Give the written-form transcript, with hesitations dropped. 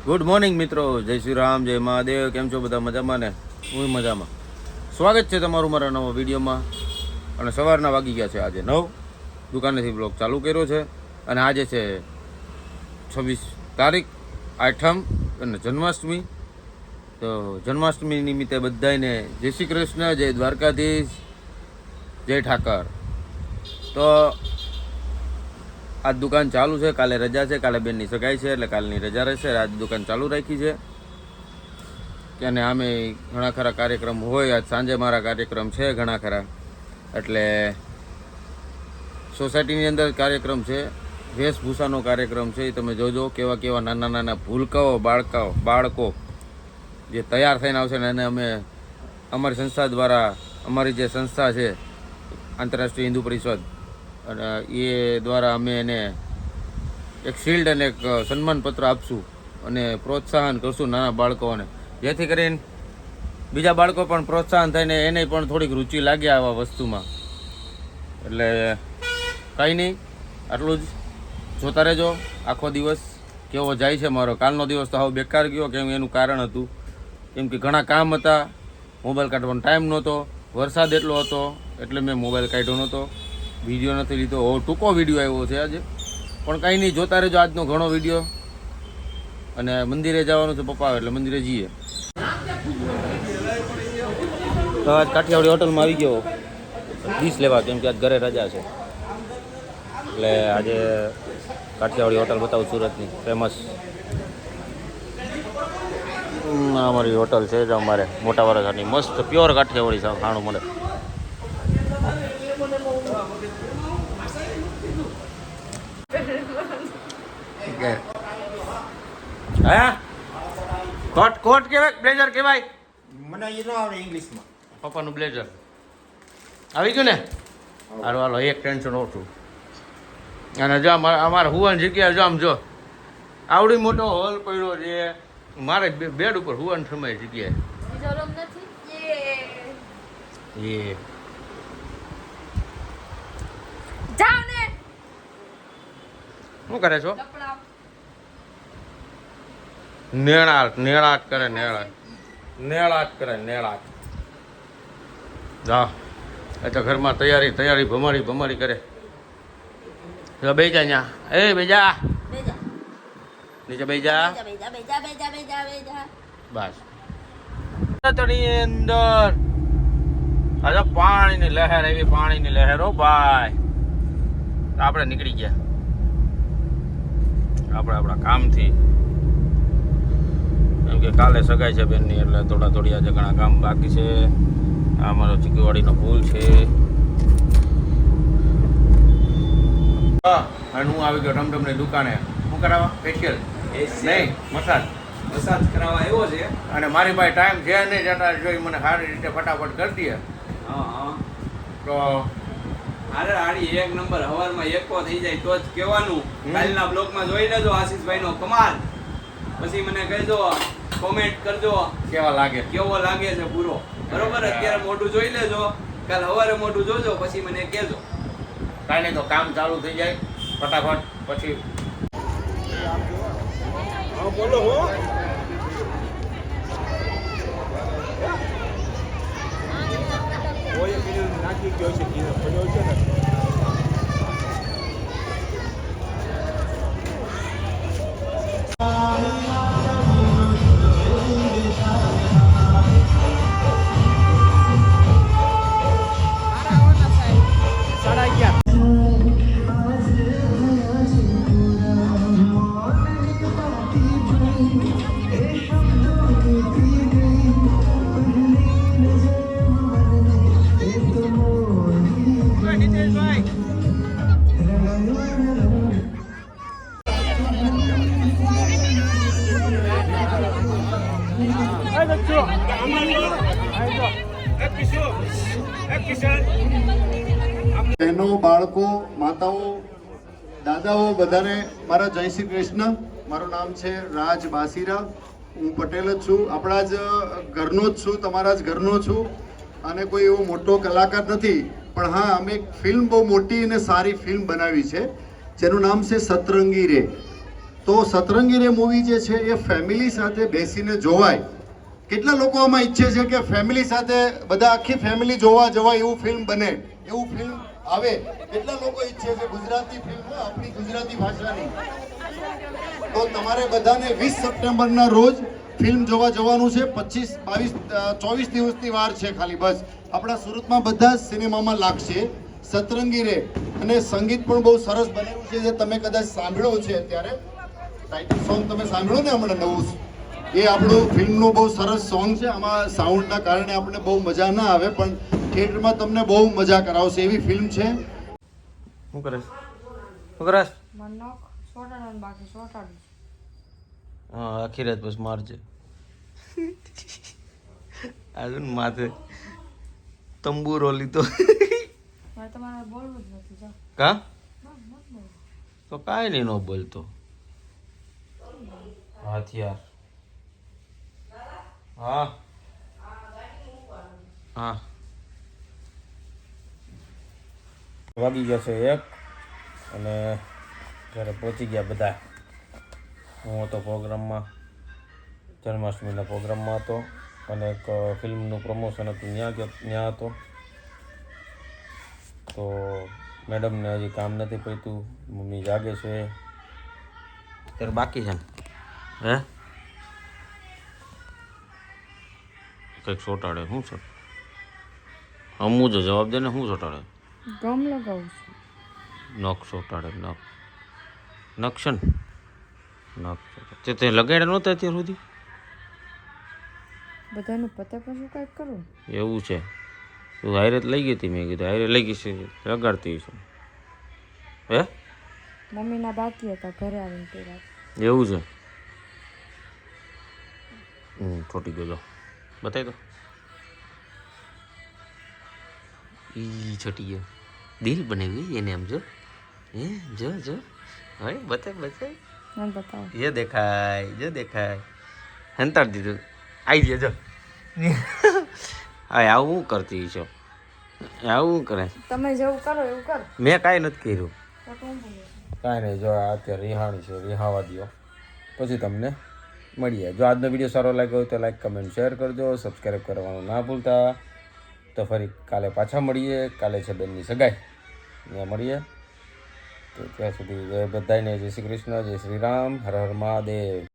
Good morning મિત્રો, જય શ્રી રામ, જય મહાદેવ. કેમ છો બધા? મજામાં ને? હું મજામાં. સ્વાગત છે તમારું મારા નવા વિડીયોમાં. અને સવારના વાગી ગયા છે આજે 9. દુકાનેથી બ્લોગ ચાલુ કર્યો છે. અને આજે છે 26 તારીખ, આઠમ અને જન્માષ્ટમી. તો જન્માષ્ટમી નિમિત્તે બધાને જય શ્રી કૃષ્ણ, જય દ્વારકાધીશ, જય ઠાકર. તો આજ દુકાન ચાલુ છે, કાલે રજા છે, કાલે બેનની સગાઈ છે એટલે કાલની રજા રહેશે. આજ દુકાન ચાલુ રાખી છે કે અને આમે ઘણા ખરા કાર્યક્રમ હોય. આજ સાંજે મારા કાર્યક્રમ છે ઘણા ખરા, એટલે સોસાયટીની અંદર કાર્યક્રમ છે, વેશભૂષાનો કાર્યક્રમ છે. તમે જોજો કેવા કેવા નાના નાના ભૂલકાઓ બાળકો જે તૈયાર થઈને આવશે ને એને અમે અમારી સંસ્થા દ્વારા, અમારી જે સંસ્થા છે આંતરરાષ્ટ્રીય હિન્દુ પરિષદ, અને એ દ્વારા અમે એને એક શિલ્ડ અને એક સન્માનપત્ર આપશું અને પ્રોત્સાહન કરશું નાના બાળકોને, જેથી કરીને બીજા બાળકો પણ પ્રોત્સાહન થઈને એને પણ થોડીક રુચિ લાગે આવા વસ્તુમાં. એટલે કંઈ નહીં, આટલું જ જોતા રહેજો. આખો દિવસ કેવો જાય છે મારો. કાલનો દિવસ તો હવે બેકાર ગયો, કેમ એનું કારણ હતું કેમ કે ઘણા કામ હતા, મોબાઈલ કાઢવાનો ટાઈમ નહોતો, વરસાદ એટલો હતો એટલે મેં મોબાઈલ કાઢ્યો નહોતો, વિડીયો નથી લીધો. ટૂંકો વિડીયો આવ્યો છે આજે, પણ કંઈ નહીં, જોતા રહેજો આજનો ઘણો વિડીયો. અને મંદિરે જવાનું છે પપ્પા આવે એટલે મંદિરે જઈએ. તો આજ કાઠિયાવાડી હોટલમાં આવી ગયો ડીશ લેવા, કેમ કે આજ ઘરે રજા છે એટલે આજે કાઠિયાવાડી હોટલ બતાવું, સુરતની ફેમસ. અમારી હોટલ છે અમારે મોટા વરસાદની, મસ્ત પ્યોર કાઠિયાવાડી ખાણું મળે. હા, કોટ કહેવાય, બ્લેઝર કહેવાય? મને એ ન આવડે ઇંગ્લિશમાં. પપ્પાનું બ્લેઝર આવી ગયું ને? હાલો હાલો, એક ટેન્શન ઓછું. અને જો અમારે હુવાની જગ્યા જો આમ જો આવડી મોટો હોલ પડ્યો છે મારે, બેડ ઉપર હુવાની સમય જગ્યાએ. શું કરે છો? નેળાટ કરે, નેળાટ જા. એટલે ઘરમાં તૈયારી ભમારી કરે. બેજા ન્યા, એ બેજા નીચે બેજા. બસ તળની અંદર આજે પાણીની લહેર, એવી પાણીની લહેર. ઓ ભાઈ, આપણે નીકળી ગયા આપણા કામથી, કેમ કે કાલે સગાઈ છે બેનની, એટલે થોડી આજે ઘણા કામ બાકી છે. આ અમારો ચીકીવાડીનો પુલ છે. અને હું આવી ગયો ટમટમની દુકાને. શું કરાવવા? ફેશિયલ નહીં, મસાજ કરાવવા આવ્યો છે. અને મારી પાસે ટાઈમ છે નહીં, જતા જોઈ મને સારી રીતે ફટાફટ કરી દે. તો હાડી એક નંબર હવારમાં એકો થઈ જાય તો જ કહેવાનું. કાલના બ્લોગમાં જોઈ લેજો આશીષભાઈનો કમાલ, પછી મને કહેજો, કોમેન્ટ કરજો કેવો લાગે છે પૂરો. બરોબર? અત્યારે મોઢું જોઈ લેજો, કાલ સવારે મોઢું જોજો, પછી મને કહેજો. કાંઈ નહીં, તો કામ ચાલુ થઈ જાય ફટાફટ. પછી બોલો હો. નાખી ગયો છે પડ્યો છે ને. બહેનો, બાળકો, માતાઓ, દાદાઓ, બધાને મારા જય શ્રી કૃષ્ણ. મારું નામ છે રાજ બાસીરા. હું પટેલ જ છું, આપણા જ ઘરનો જ છું, તમારા જ ઘરનો છું. અને કોઈ એવો મોટો કલાકાર નથી, પણ હા, અમે એક ફિલ્મ બહુ મોટી અને સારી ફિલ્મ બનાવી છે જેનું નામ છે સતરંગી રે. તો સતરંગી રે મૂવી જે છે એ ફેમિલી સાથે બેસીને જોવાય. કેટલા લોકો આમાં ઈચ્છે છે કે ફેમિલી સાથે બધા આખી ફેમિલી જોવા જવાય એવું ફિલ્મ બને, એવું ફિલ્મ આવે? કેટલા લોકો ઈચ્છે છે ગુજરાતી ફિલ્મ, આપણી ગુજરાતી ભાષાની? તો તમારે બધાને 20 સપ્ટેમ્બરના રોજ ફિલ્મ જોવા જવાનું છે. 25, 22, 24 દિવસની વાર છે ખાલી બસ. આપણા સુરતમાં બધા જ સિનેમામાં લાગશે સતરંગી રે. અને સંગીત પણ બહુ સરસ બનેલું છે જે તમે કદાચ સાંભળ્યું છે. અત્યારે ટાઇટલ સોંગ તમે સાંભળ્યું ને હમણાં નવું, એ આપણું ફિલ્મનું બહુ સરસ સોંગ છે. આમાં સાઉન્ડના કારણે આપણને બહુ મજા ના આવે, પણ થિયેટરમાં તમને બહુ મજા કરાવશે એવી ફિલ્મ છે. શું કરે? શું કરે? મનોક સોટાડવાનું બાકી સોટાડું. હા, આખી રાત બસ મારજે. આજુ માથે તંબુરો લીધો. મારે તમારે બોલવું જ નથી. જાઓ. કા? ના, નથી બોલવું. તો કાંઈ નહીં, ન બોલતો. હાથિયાર. હા હા, વાગી ગયા છે 1 અને ઘરે પહોંચી ગયા બધા. હું હતો પ્રોગ્રામમાં, જન્માષ્ટમીના પ્રોગ્રામમાં હતો અને એક ફિલ્મનું પ્રમોશન હતું, ત્યાં હતો. તો મેડમને હજી કામ નથી પડતું, મમ્મી જાગે છે. ત્યારે બાકી છે ને? હે કંઈક સોટાડે. શું છે? હમું જો જવાબ દે ને. શું સોટાડે? ગમ લગાવું છું. નખ સોટાડે. નખ છે ને? નખ તે લગાડ્યા નહોતા અત્યાર સુધી? બધાનું પતે પછી કંઈક કરું. એવું છે? તું હારે લઈ ગઈ હતી? મેં કીધું હારે લઈ ગઈ છે, લગાડતી છે. હે મમ્મીના બાકી હતા, ઘરે આવીને પહેર્યા. એવું છે? છોટી ગયો. બતાવી દો. ઈ છોટી ગયો. દિલ બનેવી એને આમ જો. હે જો હવે બતાય. મને બતાવો. ये देखाय, जो देखाय. હંતાડ દીધું. આવી ગયા જો. હા, આવું કરતી છો? આવું કરે? તમે જેવું કરો એવું કરો. મેં કાંઈ નથી કર્યું. તો કોણ બોલે? કાંઈ નહીં. જો આ અત્યારે રિહાણી છે, રિહાવા દો, પછી તમને મળીએ. જો આજનો વિડીયો સારો લાગ્યો હોય તો લાઈક, કમેન્ટ, શેર કરજો. સબસ્ક્રાઈબ કરવાનું ના ભૂલતા. તો ફરી કાલે પાછા મળીએ. કાલે છે બેનની સગાઈ, ત્યાં મળીએ. તો ત્યાં સુધી બધાને જય શ્રી કૃષ્ણ, જય શ્રી રામ, હર હર મહાદેવ.